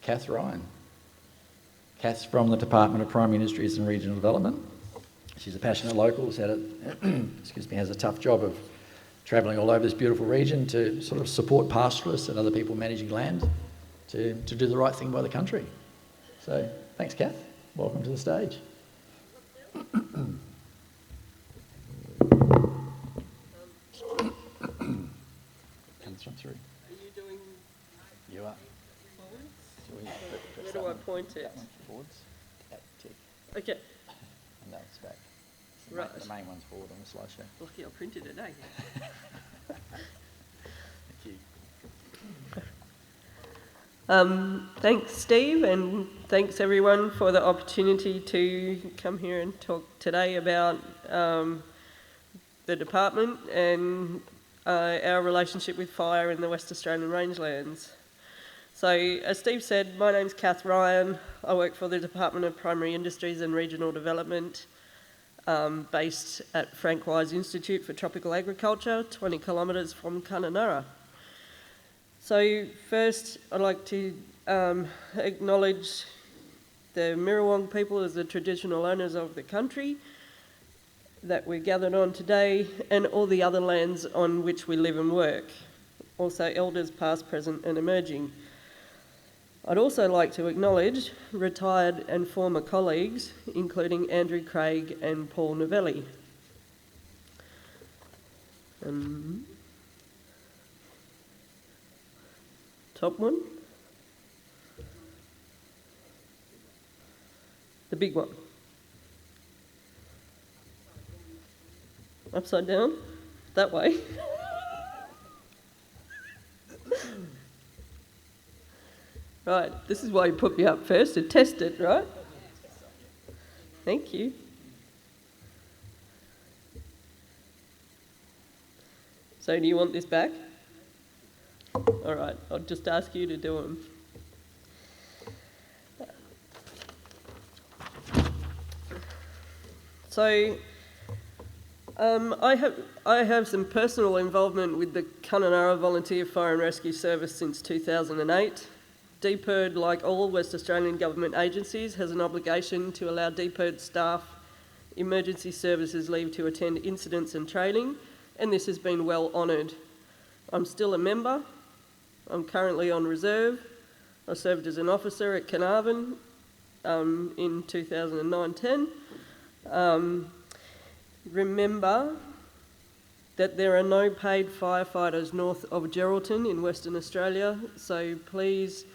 Kath Ryan. Kath's from the Department of Primary Industries and Regional Development. She's a passionate local who's had has a tough job of travelling all over this beautiful region to sort of support pastoralists and other people managing land to do the right thing by the country. So thanks, Kath. Welcome to the stage. Can this one through? Are you doing You are. forwards? Where do I point it? Forwards. That tick. Okay. And that's back. Right. The main one's forward on the slideshow. Lucky I printed it, eh? Thank you. Thanks, Steve, and thanks everyone for the opportunity to come here and talk today about the department and our relationship with fire in the West Australian rangelands. So, as Steve said, my name's Kath Ryan. I work for the Department of Primary Industries and Regional Development, based at Frank Wise Institute for Tropical Agriculture, 20 kilometres from Kununurra. So first, I'd like to acknowledge the Mirrawong people as the traditional owners of the country that we're gathered on today, and all the other lands on which we live and work. Also elders past, present and emerging. I'd also like to acknowledge retired and former colleagues, including Andrew Craig and Paul Novelli. Top one. The big one. Upside down? That way. Right, this is why you put me up first, to test it, right? Thank you. So do you want this back? All right, I'll just ask you to do them. So I have some personal involvement with the Kununurra Volunteer Fire and Rescue Service since 2008. DPIRD, like all West Australian government agencies, has an obligation to allow DPIRD staff emergency services leave to attend incidents and training, and this has been well honoured. I'm still a member. I'm currently on reserve. I served as an officer at Carnarvon in 2009-10. Remember that there are no paid firefighters north of Geraldton in Western Australia, so please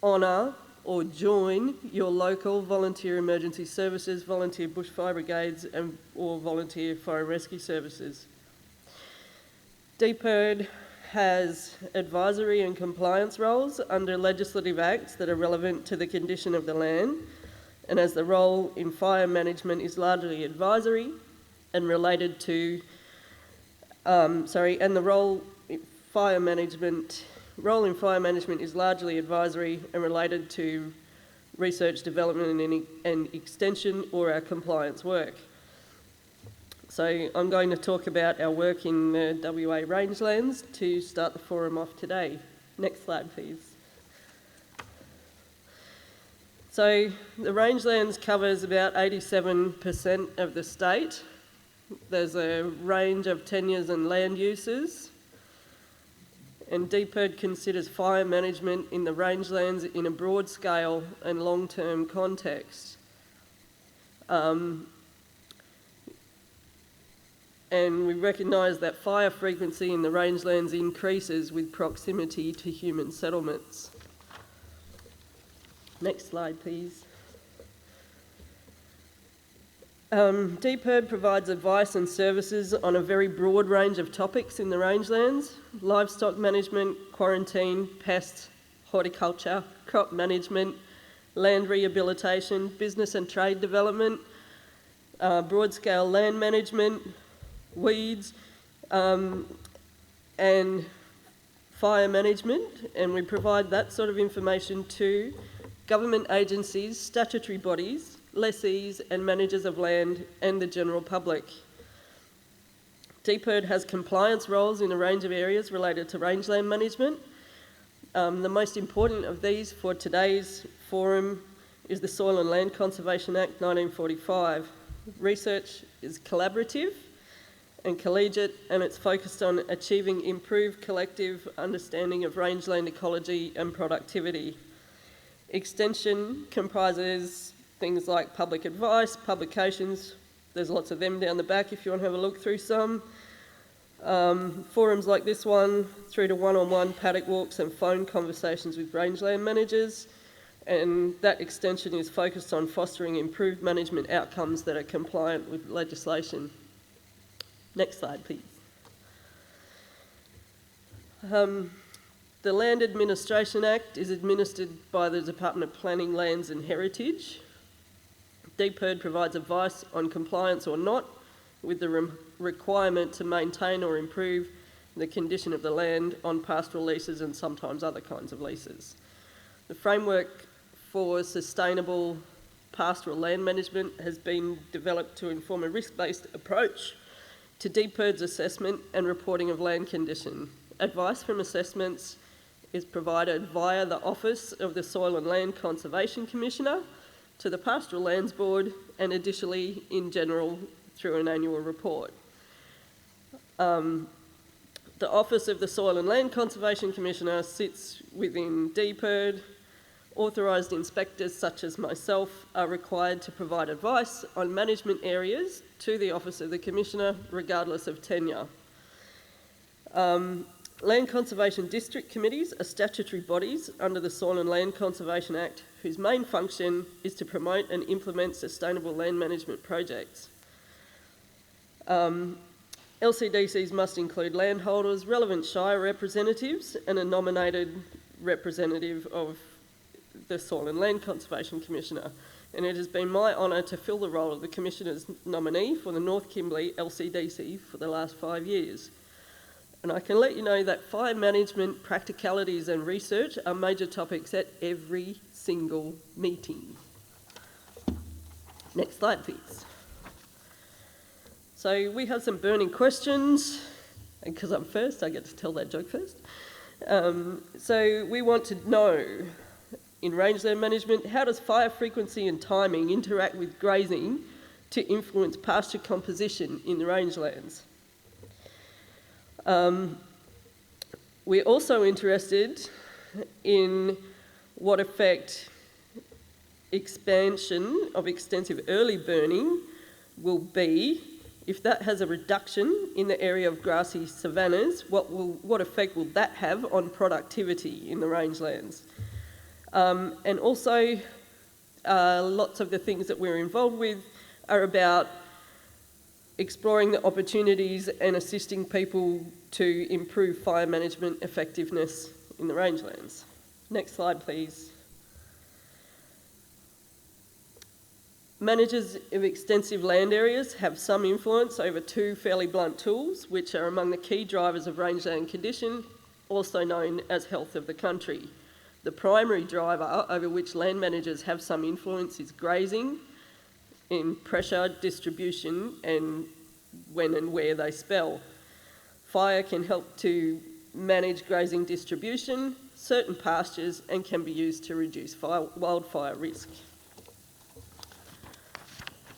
honour or join your local volunteer emergency services, volunteer bushfire brigades or volunteer fire and rescue services. DPIRD has advisory and compliance roles under legislative acts that are relevant to the condition of the land, and as the role in fire management is largely advisory and related to, the role in fire management is largely advisory and related to research, development and extension or our compliance work. So I'm going to talk about our work in the WA rangelands to start the forum off today. Next slide, please. So the rangelands covers about 87% of the state. There's a range of tenures and land uses. And DPIRD considers fire management in the rangelands in a broad scale and long-term context. And we recognise that fire frequency in the rangelands increases with proximity to human settlements. Next slide, please. DPIRD provides advice and services on a very broad range of topics in the rangelands: livestock management, quarantine, pests, horticulture, crop management, land rehabilitation, business and trade development, broad-scale land management, weeds, and fire management, and we provide that sort of information to government agencies, statutory bodies, lessees and managers of land and the general public. DPIRD has compliance roles in a range of areas related to rangeland management. The most important of these for today's forum is the Soil and Land Conservation Act 1945. Research is collaborative and collegiate, and it's focused on achieving improved collective understanding of rangeland ecology and productivity. Extension comprises things like public advice, publications, there's lots of them down the back if you want to have a look through some. Forums like this one, through to one-on-one paddock walks and phone conversations with rangeland managers, and that extension is focused on fostering improved management outcomes that are compliant with legislation. Next slide, please. The Land Administration Act is administered by the Department of Planning, Lands and Heritage. DPIRD provides advice on compliance or not with the requirement to maintain or improve the condition of the land on pastoral leases and sometimes other kinds of leases. The framework for sustainable pastoral land management has been developed to inform a risk-based approach to DPIRD's assessment and reporting of land condition. Advice from assessments is provided via the Office of the Soil and Land Conservation Commissioner to the Pastoral Lands Board, and additionally in general through an annual report. The Office of the Soil and Land Conservation Commissioner sits within DPIRD. Authorised inspectors such as myself are required to provide advice on management areas to the Office of the Commissioner regardless of tenure. Land Conservation District Committees are statutory bodies under the Soil and Land Conservation Act whose main function is to promote and implement sustainable land management projects. LCDCs must include landholders, relevant shire representatives and a nominated representative of the Soil and Land Conservation Commissioner. And it has been my honour to fill the role of the Commissioner's nominee for the North Kimberley LCDC for the last 5 years. And I can let you know that fire management, practicalities and research are major topics at every single meeting. Next slide, please. So we have some burning questions, and because I'm first, I get to tell that joke first. So we want to know, in rangeland management, how does fire frequency and timing interact with grazing to influence pasture composition in the rangelands? We're also interested in what effect expansion of extensive early burning will be. If that has a reduction in the area of grassy savannas, what effect will that have on productivity in the rangelands? And also, lots of the things that we're involved with are about exploring the opportunities and assisting people to improve fire management effectiveness in the rangelands. Next slide, please. Managers of extensive land areas have some influence over two fairly blunt tools, which are among the key drivers of rangeland condition, also known as health of the country. The primary driver over which land managers have some influence is grazing, in pressure, distribution, and when and where they spell. Fire can help to manage grazing distribution, certain pastures, and can be used to reduce wildfire risk.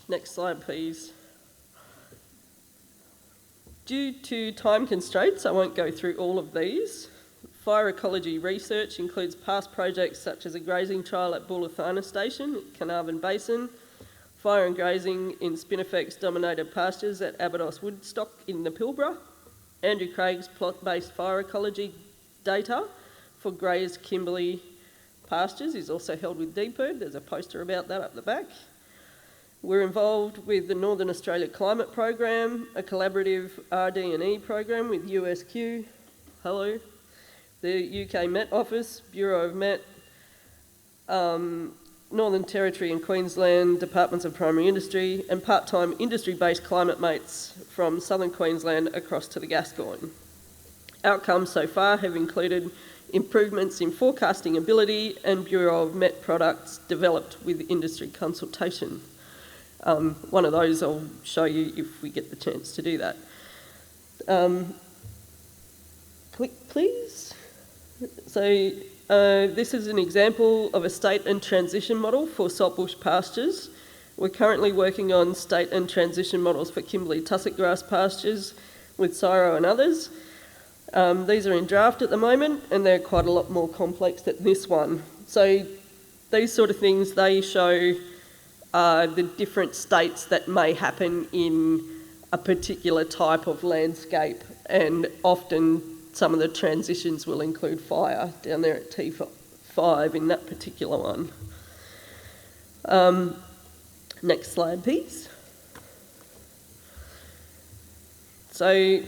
Next slide, please. Due to time constraints, I won't go through all of these. Fire ecology research includes past projects such as a grazing trial at Bullathana Station, Carnarvon Basin, fire and grazing in spinifex-dominated pastures at Abydos Woodstock in the Pilbara, Andrew Craig's plot-based fire ecology data for grazed Kimberley pastures is also held with DPIRD. There's a poster about that up the back. We're involved with the Northern Australia Climate Program, a collaborative RD&E program with USQ, hello, the UK Met Office, Bureau of Met, Northern Territory and Queensland Departments of Primary Industry, and part-time industry-based climate mates from southern Queensland across to the Gascoyne. Outcomes so far have included improvements in forecasting ability and Bureau of Met products developed with industry consultation. One of those I'll show you if we get the chance to do that. Click, please. So this is an example of a state and transition model for saltbush pastures. We're currently working on state and transition models for Kimberley tussock grass pastures with Cyro and others. These are in draft at the moment, and they're quite a lot more complex than this one. So these sort of things, they show the different states that may happen in a particular type of landscape, and often some of the transitions will include fire down there at T5 in that particular one. Next slide, please. So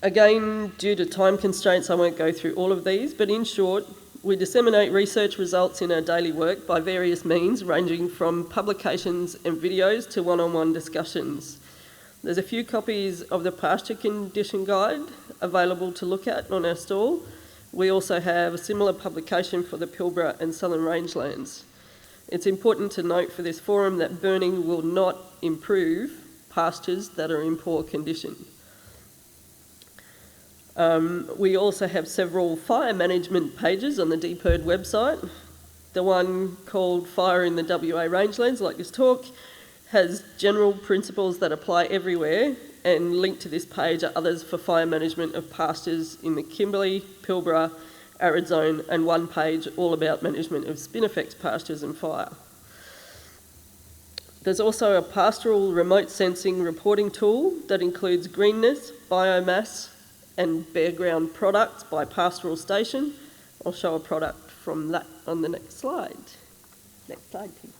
again, due to time constraints, I won't go through all of these, but in short, we disseminate research results in our daily work by various means, ranging from publications and videos to one-on-one discussions. There's a few copies of the pasture condition guide available to look at on our stall. We also have a similar publication for the Pilbara and Southern Rangelands. It's important to note for this forum that burning will not improve pastures that are in poor condition. We also have several fire management pages on the DPIRD website. The one called Fire in the WA Rangelands, like this talk, has general principles that apply everywhere, and linked to this page are others for fire management of pastures in the Kimberley, Pilbara, arid zone, and one page all about management of spinifex pastures and fire. There's also a pastoral remote sensing reporting tool that includes greenness, biomass, and bare ground products by pastoral station. I'll show a product from that on the next slide. Next slide, please.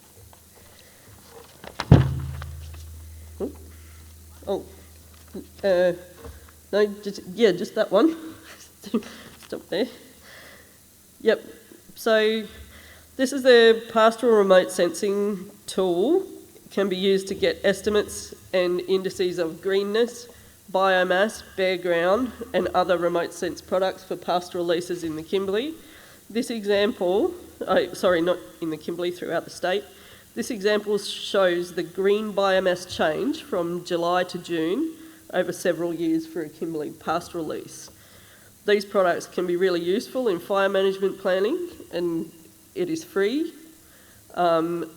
No, just that one. Stop there. Yep. So this is the pastoral remote sensing tool. It can be used to get estimates and indices of greenness, biomass, bare ground, and other remote sense products for pastoral leases in the Kimberley. This example, not in the Kimberley, throughout the state. This example shows the green biomass change from July to June over several years for a Kimberley pastoral lease. These products can be really useful in fire management planning, and it is free. I've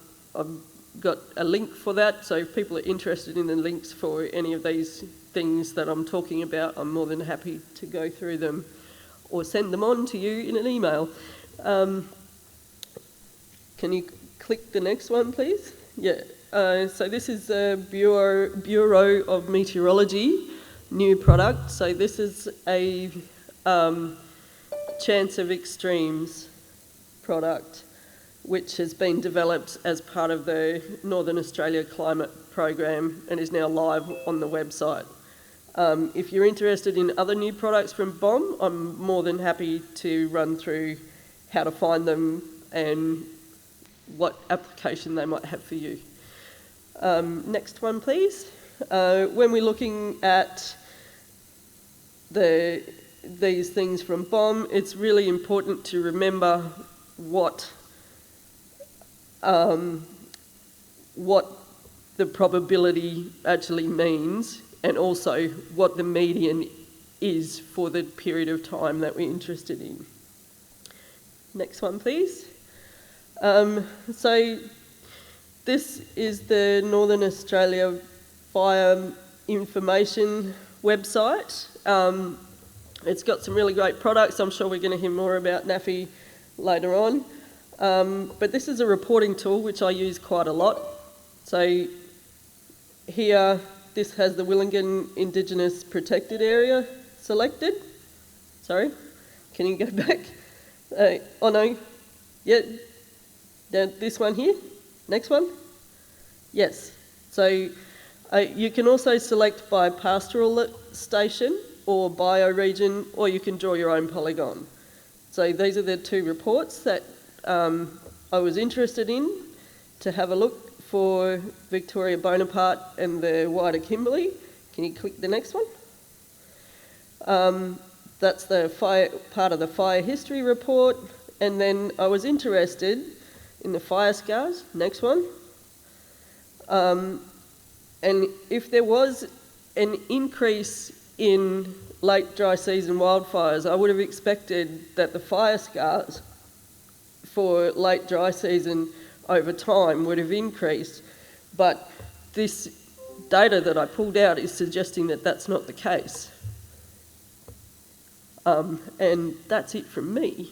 got a link for that, so if people are interested in the links for any of these things that I'm talking about, I'm more than happy to go through them or send them on to you in an email. Can you click the next one, please? Yeah. So this is the Bureau of Meteorology new product. So this is a Chance of Extremes product, which has been developed as part of the Northern Australia Climate Program and is now live on the website. If you're interested in other new products from BOM, I'm more than happy to run through how to find them and what application they might have for you. Next one, please. When we're looking at these things from BOM, it's really important to remember what the probability actually means, and also what the median is for the period of time that we're interested in. Next one, please. So this is the Northern Australia Fire Information website. It's got some really great products. I'm sure we're going to hear more about NAFI later on. But this is a reporting tool which I use quite a lot. So here, this has the Willingham Indigenous Protected Area selected. Sorry, can you go back? Oh no, yeah, this one here, next one. Yes, so you can also select by pastoral station or bioregion, or you can draw your own polygon. So these are the two reports that I was interested in to have a look for Victoria Bonaparte and the wider Kimberley. Can you click the next one? That's the part of the fire history report. And then I was interested in the fire scars, next one. And if there was an increase in late dry season wildfires, I would have expected that the fire scars for late dry season over time would have increased, but this data that I pulled out is suggesting that that's not the case. And that's it from me.